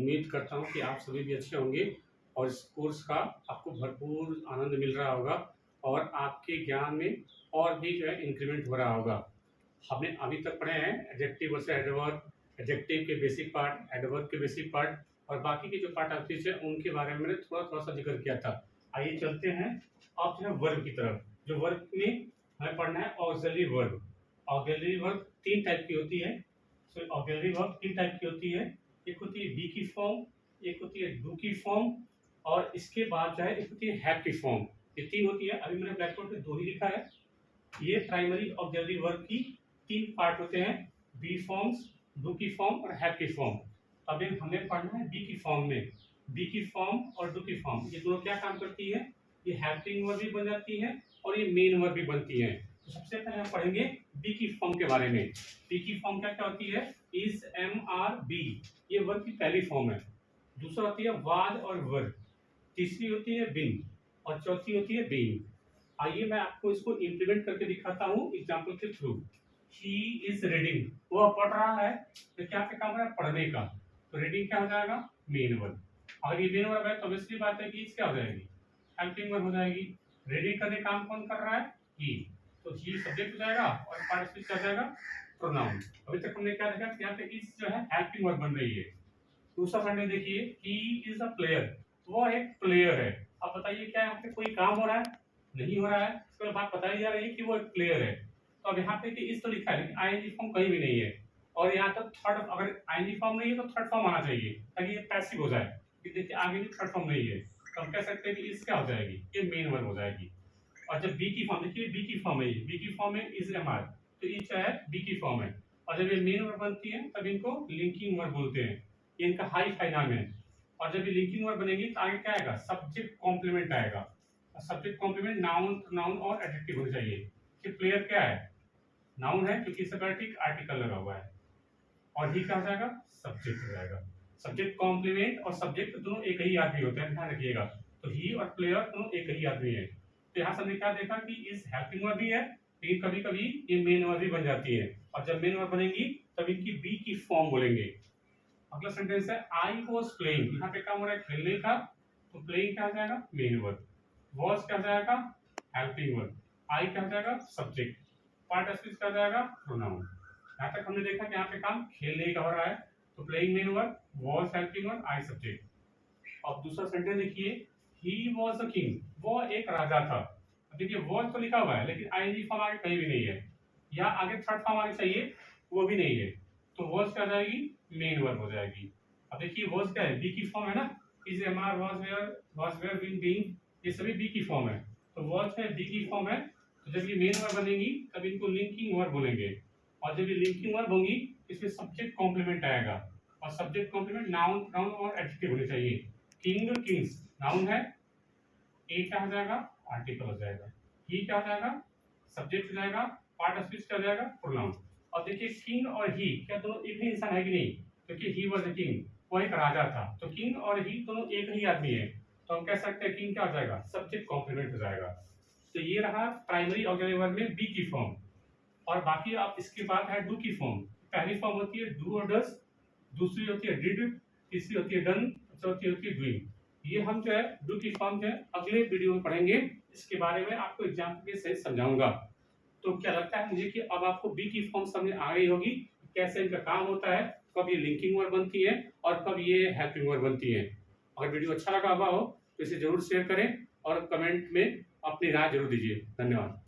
उम्मीद करता हूँ कि आप सभी भी अच्छे होंगे और इस कोर्स का आपको भरपूर आनंद मिल रहा होगा और आपके ज्ञान में और भी जो है इंक्रीमेंट हो रहा होगा। हमने अभी तक पढ़े हैं एडजेक्टिव वर्सेस एडवर्ब, एडजेक्टिव के बेसिक पार्ट, एडवर्ब के बेसिक पार्ट और बाकी के जो पार्ट आर्टिकल्स हैं उनके बारे में मैंने थोड़ा-थोड़ा सा ज़िक्र किया था। आइए चलते हैं अब जो है वर्ब की तरफ। जो वर्ब में हमें पढ़ना है auxiliary verb. Auxiliary verb 3 type की होती है। ऑक्सिलरी वर्ब 3 टाइप की होती है। एक होती है बी की फॉर्म, एक होती है डू की फॉर्म और इसके बाद जो है एक होती है हैव की फॉर्म। ये 3 होती है। अभी मैंने ब्लैक बोर्ड पे 2 ही लिखा है। ये प्राइमरी ऑक्सिलरी वर्ब की 3 पार्ट होते हैं, बी फॉर्म्स, डू की फॉर्म और हैव की फॉर्म। अभी हमें पढ़ना है बी की फॉर्म में। बी की फॉर्म और डू की फॉर्म ये दोनों क्या काम करती है? ये हेल्पिंग वर्ब भी बन जाती है और ये मेन वर्ब भी बनती है। तो सबसे पहले हम पढ़ेंगे बी की फॉर्म के बारे में। बी की फॉर्म क्या क्या होती है? इज, एम, आर, बी, ये वर्ब की पहली फॉर्म है। दूसरा होती है वाज और वर, तीसरी होती है बिन और चौथी होती है बीइंग। आइए मैं आपको इसको इम्प्लीमेंट करके दिखाता हूँ एग्जाम्पल के थ्रू। ही इज रीडिंग, वह पढ़ रहा है। तो क्या पे काम है? पढ़ने का। तो रीडिंग क्या हो जाएगा? Main verb. अगर ये मेन वर्ब है तो ऑब्वियसली बात है कि इस क्या हो जाएगी? हेल्पिंग वर्ब हो जाएगी। रीडिंग करने काम कौन कर रहा है? ही। तो ही सब्जेक्ट हो जाएगा और पार्टिसिपल क्या हो जाएगा? प्रोनाउन। अभी तक हमने क्या देखा कि यहाँ पे इस जो है हेल्पिंग वर्ब बन रही है। दूसरा सेंटेंस देखिए, ही इज अ प्लेयर, वो एक प्लेयर है। अब बताइए क्या यहाँ पे कोई काम हो रहा है? नहीं हो रहा है। इसके बात बताई जा रही है कि वो एक प्लेयर है। तो अब यहाँ पे कि इस तो लिखा है लेकिन आईएनजी फॉर्म कहीं भी नहीं है और यहाँ तक थर्ड, अगर आईएनजी फॉर्म नहीं है तो थर्ड फॉर्म आना चाहिए ताकि ये पैसिव हो जाए कि देखिए आगे भी थर्ड फॉर्म नहीं है। तो हम कह सकते हैं कि इस क्या हो जाएगी? ये मेन वर्ब हो जाएगी। और जब बी की फॉर्म, देखिए बी की फॉर्म है, ये बी की फॉर्म है इज, एम, आर, तो ये जो है बी की फॉर्म है। और जब ये मेन वर्ब बनती है तब इनको लिंकिंग वर्ब बोलते हैं। ये इनका हाई फाई नाम है। और जब ये लिंकिंग वर्ब बनेगी तो आगे क्या आएगा? सब्जेक्ट कॉम्प्लीमेंट आएगा। सब्जेक्ट कॉम्प्लीमेंट नाउन, प्रोनाउन और एडजेक्टिव होने चाहिए। कि प्लेयर क्या है? नाउन है क्योंकि इससे पहले ठीक आर्टिकल लगा हुआ है और ही क्या हो जाएगा? सब्जेक्ट हो जाएगा। सब्जेक्ट कॉम्प्लीमेंट और सब्जेक्ट दोनों एक ही आदमी होते हैं, ध्यान रखिएगा। तो ही और प्लेयर दोनों एक ही आदमी है। तो यहाँ से हमने क्या देखा कि इस हेल्पिंग वर्ब भी है लेकिन कभी कभी ये मेन वर्ब भी बन जाती है और जब मेन वर्ब बनेगी तब इनकी बी की फॉर्म बोलेंगे। अगला सेंटेंस है आई वॉज प्लेइंग, यहाँ पे काम हो रहा है खेलने का, तो प्लेइंग क्या हो जाएगा? Main verb. वॉज क्या हो जाएगा? Helping verb. आई क्या हो जाएगा? सब्जेक्ट। पार्टिसिपल क्या हो जाएगा? प्रोनाउन। यहाँ तक हमने देखा कि यहाँ पे काम खेलने का हो रहा है, तो playing main verb, was helping verb, I subject. अब दूसरा सेंटेंस देखिए, ही वॉज अ किंग, वो एक राजा था। अब देखिए वॉज तो लिखा हुआ है लेकिन आईएनजी फॉर्म आगे कहीं भी नहीं है, या आगे थर्ड फॉर्म आगे चाहिए, वो भी नहीं है। तो वॉज क्या हो जाएगी? मेन वर्ब हो जाएगी। अब देखिए वॉज क्या है? बी की फॉर्म है ना, is, am, are, was were, being, being, ये सभी बी की फॉर्म है। तो वॉज है बी की फॉर्म है। तो जब ये मेन वर्ब बनेगी तब इनको लिंकिंग वर्ब बोलेंगे और जब ये लिंकिंग वर्ब होंगी इसमें सब्जेक्ट कॉम्प्लीमेंट आएगा और सब्जेक्ट कॉम्प्लीमेंट नाउन, प्रोनाउन और एडजेक्टिव होने चाहिए। किंग, किंग्स नाउन है, ए क्या हो जाएगा? आर्टिकल हो जाएगा। ही क्या हो जाएगा? सब्जेक्ट हो जाएगा। पार्टिसिपल क्या हो जाएगा? प्रोनाउन। और देखिए किंग और ही क्या दोनों एक ही इंसान है कि नहीं? क्योंकि ही वाज अ किंग, वो एक राजा था, तो किंग और ही दोनों एक ही आदमी है। तो हम कह सकते हैं किंग क्या हो जाएगा? सब्जेक्ट कॉम्प्लीमेंट हो जाएगा। तो ये रहा प्राइमरी ऑक्सिलरी वर्ब में बी की फॉर्म। और बाकी आप इसके बाद है डू की फॉर्म। पहली फॉर्म होती है डू और डज, दूसरी होती है डिड, तीसरी होती है डन, चौथी होती है डूइंग। ये हम जो है डू की फॉर्म जो है अगले वीडियो में पढ़ेंगे। इसके बारे में आपको एग्जाम्पल के सहित समझाऊंगा। तो क्या लगता है मुझे कि अब आपको बी की फॉर्म समझ आ गई होगी, कैसे इनका काम होता है, कब ये लिंकिंग वर्ब बनती है और कब ये हेल्पिंग वर्ब बनती है। अगर वीडियो अच्छा लगा हुआ हो तो इसे जरूर शेयर करें और कमेंट में अपनी राय जरूर दीजिए। धन्यवाद।